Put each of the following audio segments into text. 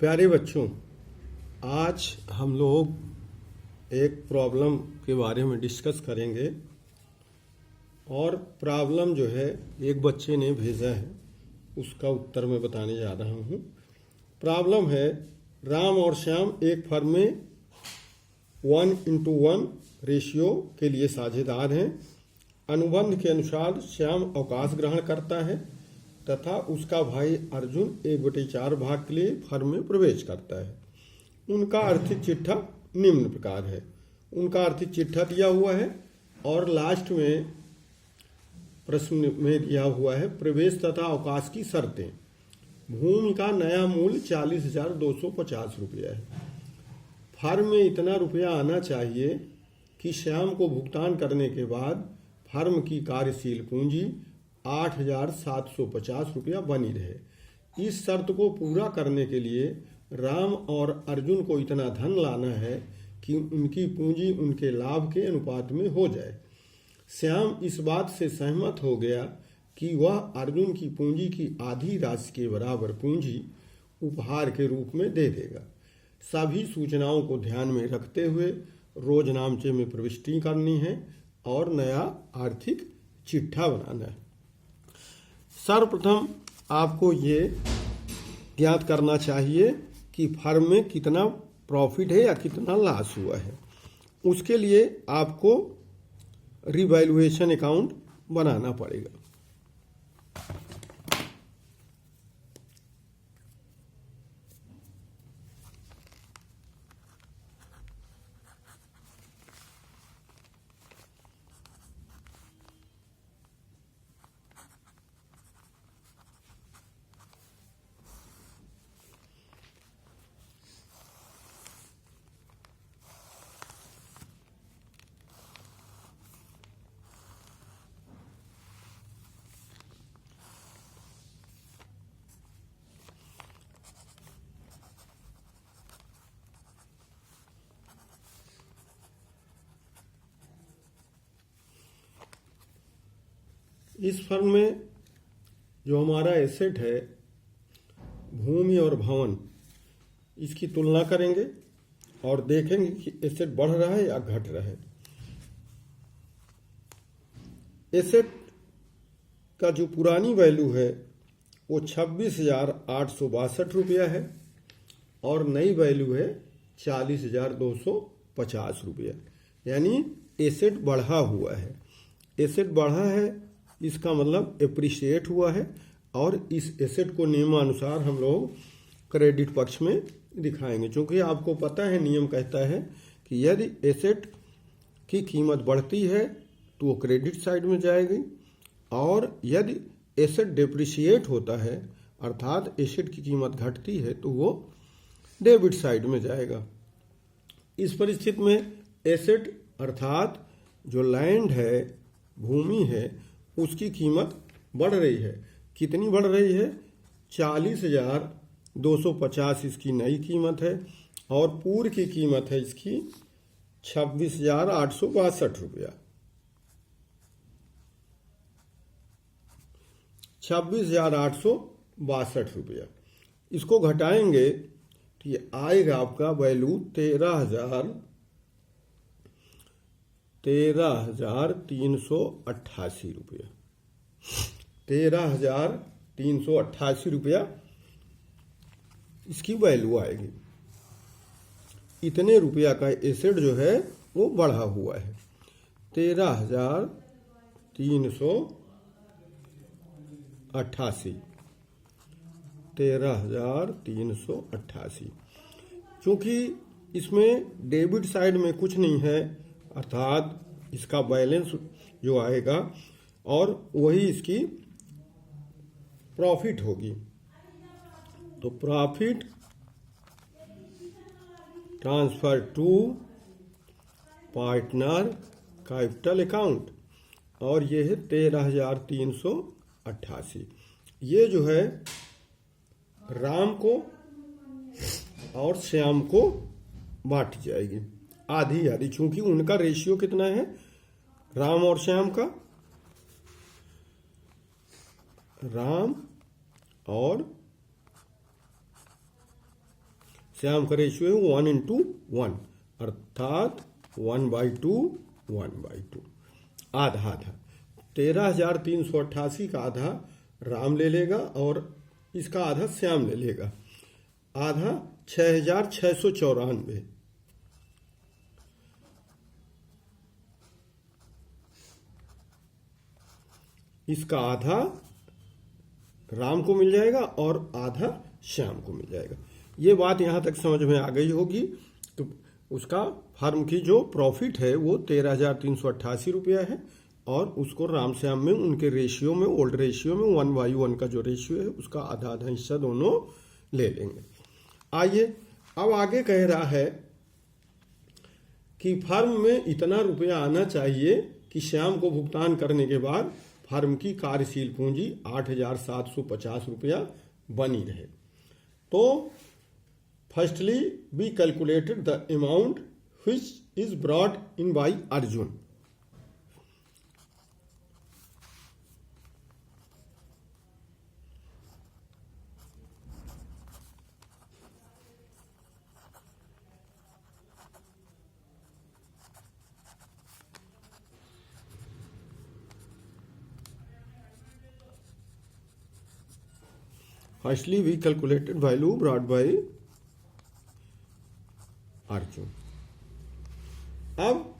प्यारे बच्चों, आज हम लोग एक प्रॉब्लम के बारे में डिस्कस करेंगे। और प्रॉब्लम जो है एक बच्चे ने भेजा है, उसका उत्तर मैं बताने जा रहा हूँ। प्रॉब्लम है, राम और श्याम एक फर्म में 1:1 रेशियो के लिए साझेदार हैं। अनुबंध के अनुसार श्याम अवकाश ग्रहण करता है तथा उसका भाई अर्जुन 1/4 भाग के लिए फर्म में प्रवेश करता है। उनका आर्थिक चिट्ठा निम्न प्रकार है। उनका आर्थिक चिट्ठा दिया हुआ है और लास्ट में प्रश्न में दिया हुआ है प्रवेश तथा अवकाश की शर्तें। भूमि का नया मूल्य 40,250 रुपया है। फर्म में इतना रुपया आना चाहिए कि श्याम को भुगतान करने के बाद फर्म की कार्यशील पूंजी 8,750 रुपया बनी रहे। इस शर्त को पूरा करने के लिए राम और अर्जुन को इतना धन लाना है कि उनकी पूंजी उनके लाभ के अनुपात में हो जाए। श्याम इस बात से सहमत हो गया कि वह अर्जुन की पूंजी की आधी राशि के बराबर पूंजी उपहार के रूप में दे देगा। सभी सूचनाओं को ध्यान में रखते हुए रोजनामचे में प्रविष्टि करनी है और नया आर्थिक चिट्ठा बनाना है। सर्वप्रथम आपको ये ज्ञात करना चाहिए कि फर्म में कितना प्रॉफिट है या कितना लॉस हुआ है। उसके लिए आपको रिवैल्यूएशन अकाउंट बनाना पड़ेगा। इस फर्म में जो हमारा एसेट है भूमि और भवन, इसकी तुलना करेंगे और देखेंगे कि एसेट बढ़ रहा है या घट रहा है। एसेट का जो पुरानी वैल्यू है वो 26,862 रुपया है और नई वैल्यू है 40,250 रुपया। यानी एसेट बढ़ा हुआ है। एसेट बढ़ा है इसका मतलब एप्रिशिएट हुआ है और इस एसेट को नियमानुसार हम लोग क्रेडिट पक्ष में दिखाएंगे। क्योंकि आपको पता है, नियम कहता है कि यदि एसेट की कीमत बढ़ती है तो वो क्रेडिट साइड में जाएगी और यदि एसेट डेप्रिशिएट होता है अर्थात एसेट की कीमत घटती है तो वो डेबिट साइड में जाएगा। इस परिस्थिति में एसेट अर्थात जो लैंड है, भूमि है, उसकी कीमत बढ़ रही है। कितनी बढ़ रही है? 40,250 इसकी नई कीमत है और पूर्व की कीमत है इसकी 26,862 रुपया। 26,862 रुपया। इसको घटाएंगे तो ये आएगा आपका वैल्यू 13,388 रुपया। 13,388 रुपया इसकी वैल्यू आएगी। इतने रुपया का एसेट जो है वो बढ़ा हुआ है। 13,388। 13,388। क्योंकि इसमें डेबिट साइड में कुछ नहीं है अर्थात इसका बैलेंस जो आएगा और वही इसकी प्रॉफिट होगी। तो profit transfer to partner capital account और ये है 13,388। ये जो है राम को और श्याम को बांट जाएगी आधी आधी। चूंकि उनका रेशियो कितना है राम और श्याम का? राम और श्याम का रेशियो है 1:1, अर्थात 1/2 1/2, आधा आधा। 13,388 का आधा राम ले लेगा और इसका आधा श्याम ले लेगा। आधा 6,694, इसका आधा राम को मिल जाएगा और आधा श्याम को मिल जाएगा। ये बात यहां तक समझ में आ गई होगी। तो उसका फर्म की जो प्रॉफिट है वो 13,388 रुपया है और उसको राम श्याम में उनके रेशियो में, ओल्ड रेशियो में 1/1 का जो रेशियो है उसका आधा आधा हिस्सा दोनों ले लेंगे। आइए अब आगे कह रहा है कि फर्म में इतना रुपया आना चाहिए कि श्याम को भुगतान करने के बाद फर्म की कार्यशील पूंजी 8,750 रुपया बनी रहे। तो firstly we calculated the amount which is brought in by Arjun. Firstly, we calculated value brought by Arjun. अब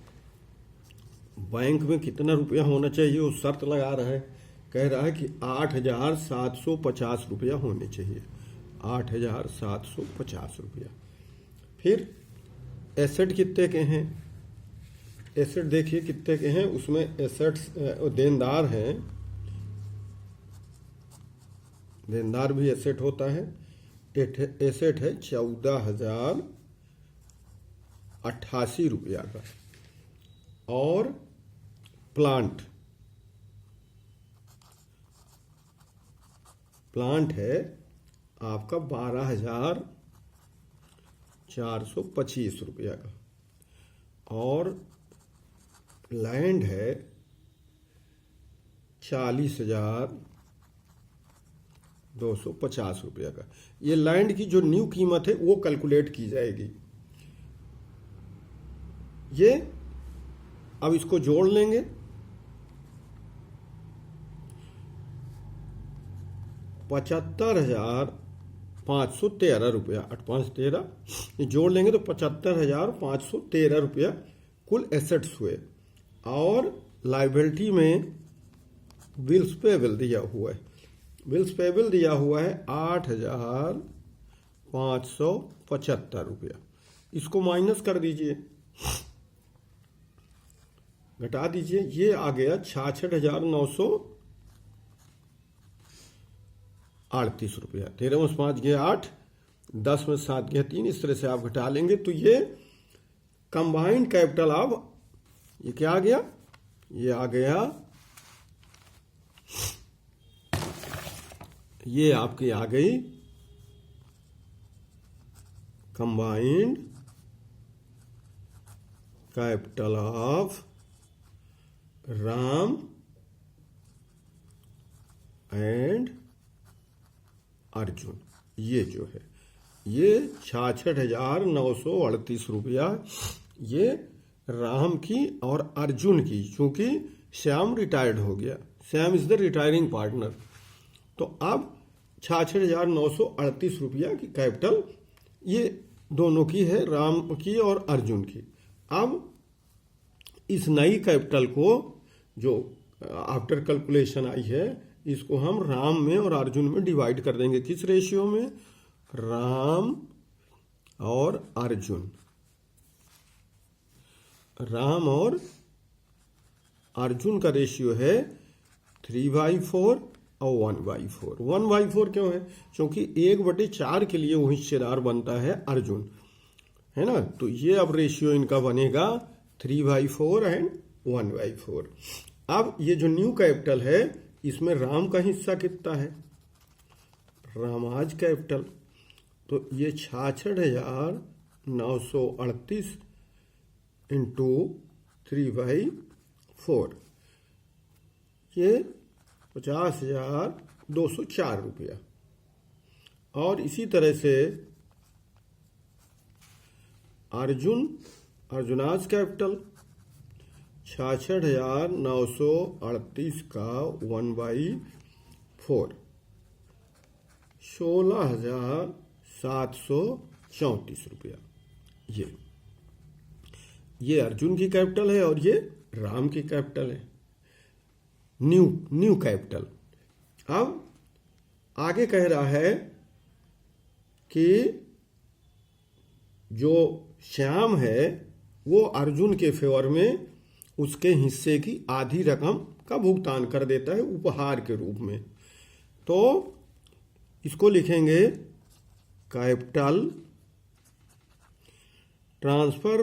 बैंक में कितना रुपया होना चाहिए वो शर्त लगा रहा है। कह रहा है कि 8,750 रुपया होने चाहिए, 8,750 रुपया। फिर एसेट कितने के हैं, एसेट देखिए कितने के हैं। उसमें एसेट्स देनदार हैं, देनदार भी एसेट होता है। एसेट है 14,088 रुपया का। और प्लांट है आपका 12,425 रुपया का। और लैंड है 40,250 रुपया का। ये लैंड की जो न्यू कीमत है वो कैलकुलेट की जाएगी। ये अब इसको जोड़ लेंगे। 75,513 रुपया, 8,513 ये जोड़ लेंगे तो 75,513 रुपया कुल एसेट्स हुए। और लाइबिलिटी में बिल्स पेबल दिया हुआ है, बिल्स पेबल दिया हुआ है 8,575 रुपया। इसको माइनस कर दीजिए, घटा दीजिए। ये आ गया 66,938 रुपया। 13 में 5 गया 8, 10 में 7 गया 3। इस तरह से आप घटा लेंगे तो ये कंबाइंड कैपिटल ऑफ, ये क्या आ गया, ये आ गया, ये आपकी आ गई combined capital of Ram and Arjun. ये जो है ये 66,938 रुपया ये राम की और अर्जुन की, चूंकि श्याम रिटायर्ड हो गया, Shyam is the retiring partner. तो अब 66,938 रुपया की कैपिटल ये दोनों की है, राम की और अर्जुन की। अब इस नई कैपिटल को जो आफ्टर कैलकुलेशन आई है इसको हम राम में और अर्जुन में डिवाइड कर देंगे। किस रेशियो में, राम और अर्जुन, राम और अर्जुन का रेशियो है 3/4 और 1/4। 1/4 क्यों है, क्योंकि 1/4 के लिए वो हिस्सेदार बनता है अर्जुन, है ना। तो ये अब रेशियो इनका बनेगा 3/4 एंड 1/4। अब ये जो न्यू कैपिटल है इसमें राम का हिस्सा कितना है, रामाज कैपिटल, तो ये 66,938 इंटू 3/4 ये 50,204 रुपया। और इसी तरह से अर्जुनाज कैपिटल 66,938 का 1/4 16,734 रुपया। ये अर्जुन की कैपिटल है और ये राम की कैपिटल है, न्यू कैपिटल। अब आगे कह रहा है कि जो श्याम है वो अर्जुन के फेवर में उसके हिस्से की आधी रकम का भुगतान कर देता है उपहार के रूप में। तो इसको लिखेंगे capital transfer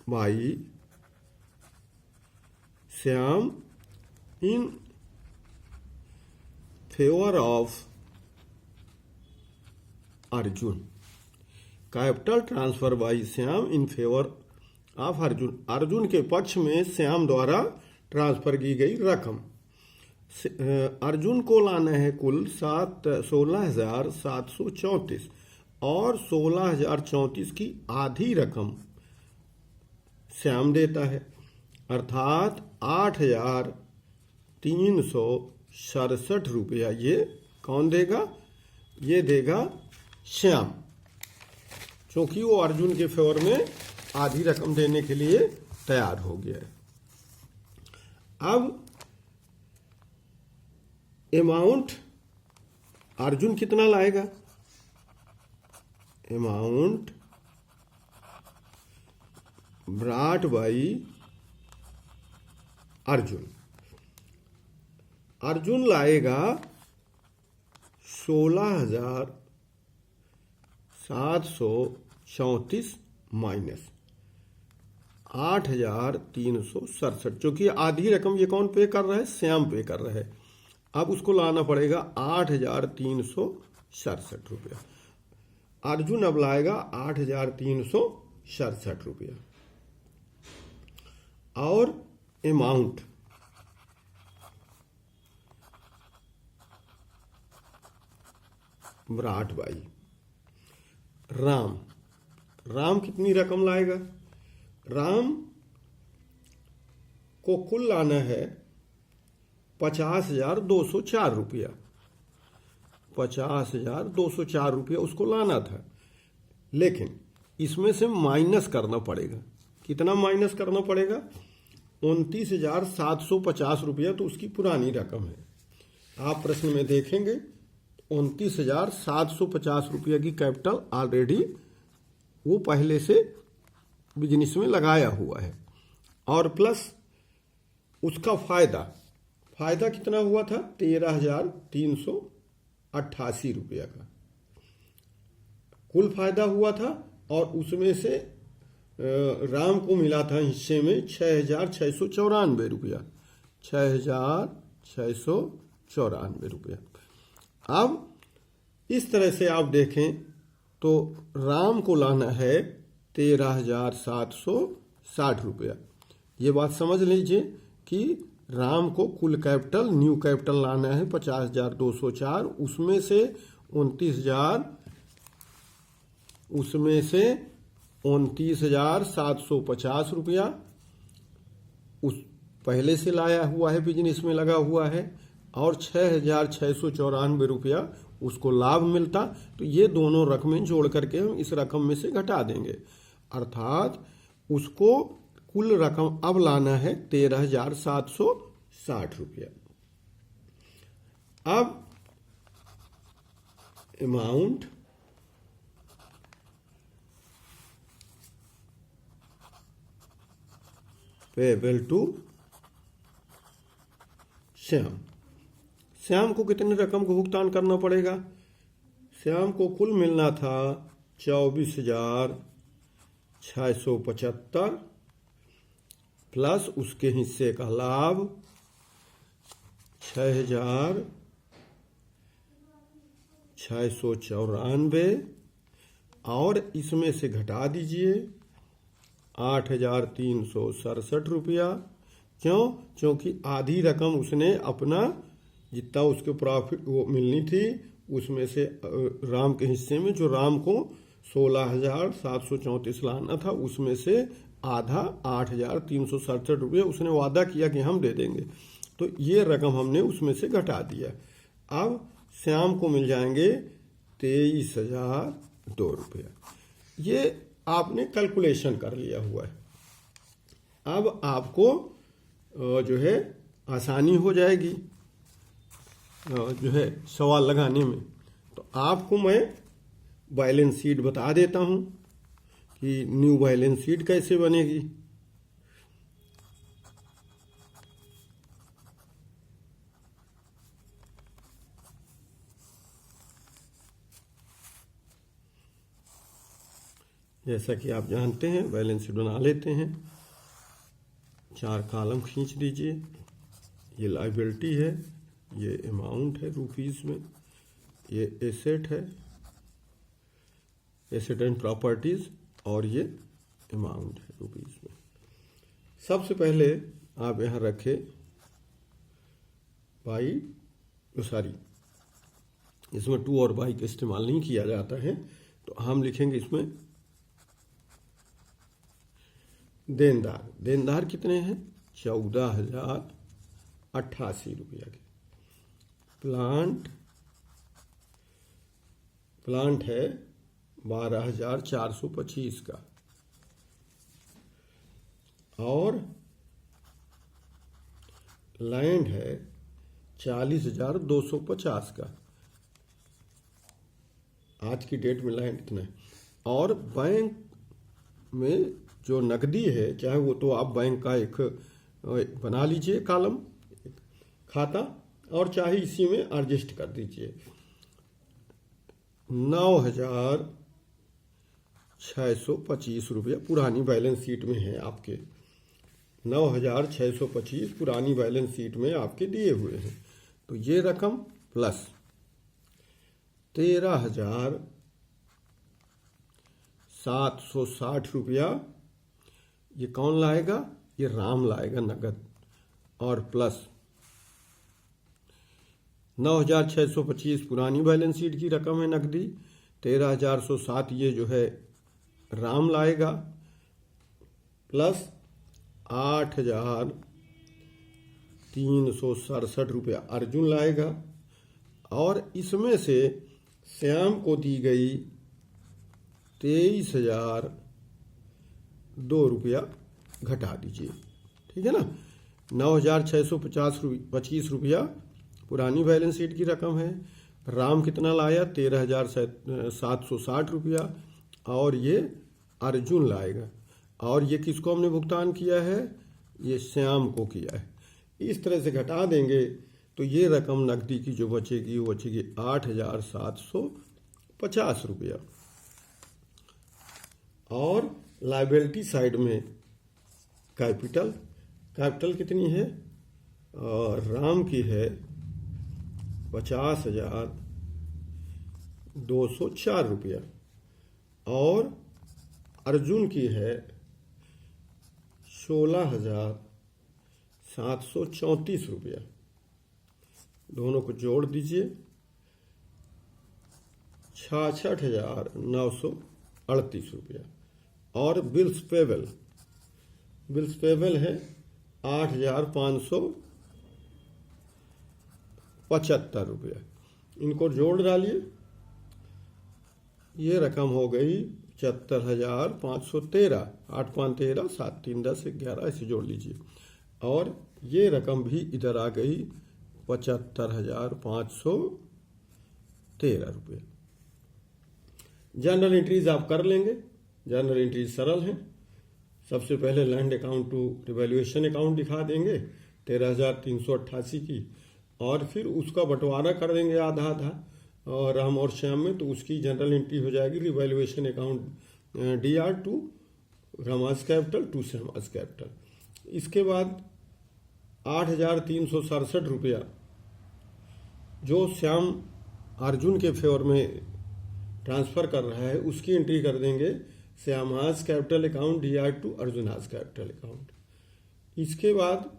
by Shyam in favour of Arjun. Capital transfer by Shyam in favour of Arjun. Arjun के पक्ष में श्याम द्वारा ट्रांसफर की गई रकम। अर्जुन को लाना है कुल 16,734 और 16,034 की आधी रकम श्याम देता है, अर्थात 8,367 रुपया ये कौन देगा? ये देगा श्याम, क्योंकि वो अर्जुन के फेवर में आधी रकम देने के लिए तैयार हो गया है। अब अमाउंट अर्जुन कितना लाएगा? अमाउंट ब्रॉट बाई अर्जुन लाएगा 16,734 माइनस 8,367, जो कि आधी रकम ये कौन पे कर रहा है? श्याम पे कर रहा है। अब उसको लाना पड़ेगा 8,367 रुपया। अर्जुन अब लाएगा 8,367 रुपया। और अमाउंट ब्रॉट बाई राम कितनी रकम लाएगा? राम को कुल लाना है 50,204 रुपया। 50,204 रुपया उसको लाना था, लेकिन इसमें से माइनस करना पड़ेगा। कितना माइनस करना पड़ेगा? 29,750 रुपया तो उसकी पुरानी रकम है। आप प्रश्न में देखेंगे 29,750 रुपया की कैपिटल ऑलरेडी वो पहले से बिजनेस में लगाया हुआ है, और प्लस उसका फायदा कितना हुआ था? 13,388 रुपया का कुल फायदा हुआ था, और उसमें से राम को मिला था हिस्से में 6,694 रुपया। 6,694 रुपया। अब इस तरह से आप देखें तो राम को लाना है 13,760 रुपया। ये बात समझ लीजिए कि राम को कुल कैपिटल न्यू कैपिटल लाना है 50,204, उसमें से 29,750 रुपया उस पहले से लाया हुआ है, बिजनेस में लगा हुआ है, और 6,694 रुपया उसको लाभ मिलता। तो ये दोनों रकमें जोड़ करके हम इस रकम में से घटा देंगे, अर्थात उसको कुल रकम अब लाना है 13,760 रुपया। अब अमाउंट पेबल टू श्याम को कितनी रकम को भुगतान करना पड़ेगा? श्याम को कुल मिलना था 24,675 प्लस उसके हिस्से का लाभ 6,694, और इसमें से घटा दीजिए 8,367 रुपया। क्यों? क्योंकि आधी रकम उसने अपना जितना उसके प्रॉफिट वो मिलनी थी उसमें से राम के हिस्से में, जो राम को 16,734 लाना था, उसमें से आधा 8,367 उसने वादा किया कि हम दे देंगे, तो ये रकम हमने उसमें से घटा दिया। अब श्याम को मिल जाएंगे 23,002 रुपया। ये आपने कैलकुलेशन कर लिया हुआ है। अब आपको जो है आसानी हो जाएगी जो है सवाल लगाने में। तो आपको मैं बैलेंस शीट बता देता हूं कि न्यू बैलेंस शीट कैसे बनेगी। जैसा कि आप जानते हैं, बैलेंस शीट बना लेते हैं। 4 कॉलम खींच दीजिए। ये लायबिलिटी है, ये अमाउंट है रुपीस में, ये एसेट है, एसेट एंड प्रॉपर्टीज, और ये अमाउंट है रुपीस में। सबसे पहले आप यहाँ रखें बाई, सॉरी इसमें टू और बाई का इस्तेमाल नहीं किया जाता है, तो हम लिखेंगे इसमें देनदार। देनदार कितने हैं? 14,088 रुपया के। प्लांट है 12,425 का, और लैंड है 40,250 का। आज की डेट में लैंड इतना है। और बैंक में जो नकदी है, चाहे वो तो आप बैंक का एक बना लीजिए कॉलम, खाता, और चाहे इसी में एडजस्ट कर दीजिए। 9,625 रुपया पुरानी बैलेंस शीट में है आपके। 9,625 पुरानी बैलेंस शीट में आपके दिए हुए हैं। तो ये रकम प्लस 13,760 रुपया, ये कौन लाएगा? ये राम लाएगा नगद। और प्लस 9,625 पुरानी बैलेंस शीट की रकम है नकदी, 13,107 ये जो है राम लाएगा, प्लस 8,367 रुपया अर्जुन लाएगा। और इसमें से श्याम को दी गई 23,002 रुपया घटा दीजिए, ठीक है ना। 9,625 रुपया पुरानी बैलेंस शीट की रकम है। राम कितना लाया? 13,760 रुपया, और ये अर्जुन लाएगा। और ये किसको हमने भुगतान किया है? ये श्याम को किया है। इस तरह से घटा देंगे तो ये रकम नकदी की जो बचेगी वो बचेगी 8,750 रुपया। और लायबिलिटी साइड में कैपिटल कितनी है? राम की है 50,204 रुपया, और अर्जुन की है 16,734 रुपया। दोनों को जोड़ दीजिए, 66,938 रुपया। और बिल्स पेबल है 8,575 रुपया। इनको जोड़ डालिए, ये रकम हो गई 75,513। 8 5 13, 7 3 10 11, ऐसे जोड़ लीजिए। और ये रकम भी इधर आ गई 75,513 रुपये। जनरल एंट्रीज आप कर लेंगे। जनरल एंट्रीज सरल हैं। सबसे पहले land account to revaluation account दिखा देंगे 13,388 की, और फिर उसका बंटवारा कर देंगे आधा आधा और राम और श्याम में, तो उसकी जनरल एंट्री हो जाएगी revaluation account DR to Rama's capital to Shyama's capital. इसके बाद 8,367 रुपया जो श्याम अर्जुन के फेवर में ट्रांसफर कर रहा है, उसकी एंट्री कर देंगे Shyama's capital account DR to Arjuna's capital account. इसके बाद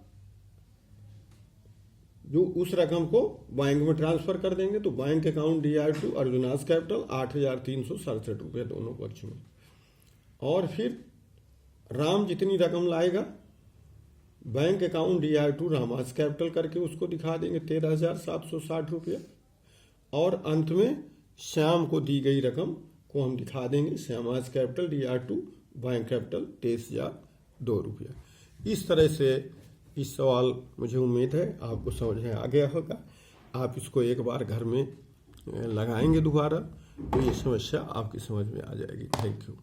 जो उस रकम को बैंक में ट्रांसफर कर देंगे। तो बैंक अकाउंट DR2 अर्जुनास कैपिटल 8,367 रुपये दोनों पक्ष में। और फिर राम जितनी रकम लाएगा बैंक अकाउंट DR2 रामास कैपिटल करके उसको दिखा देंगे 13,760 रुपया। और अंत में श्याम को दी गई रकम को हम दिखा देंगे Shyama's capital DR2 bank capital 23,002 रुपया। इस तरह से इस सवाल मुझे उम्मीद है आपको समझ में आ गया होगा। आप इसको एक बार घर में लगाएंगे दोबारा तो ये समस्या आपकी समझ में आ जाएगी। Thank you.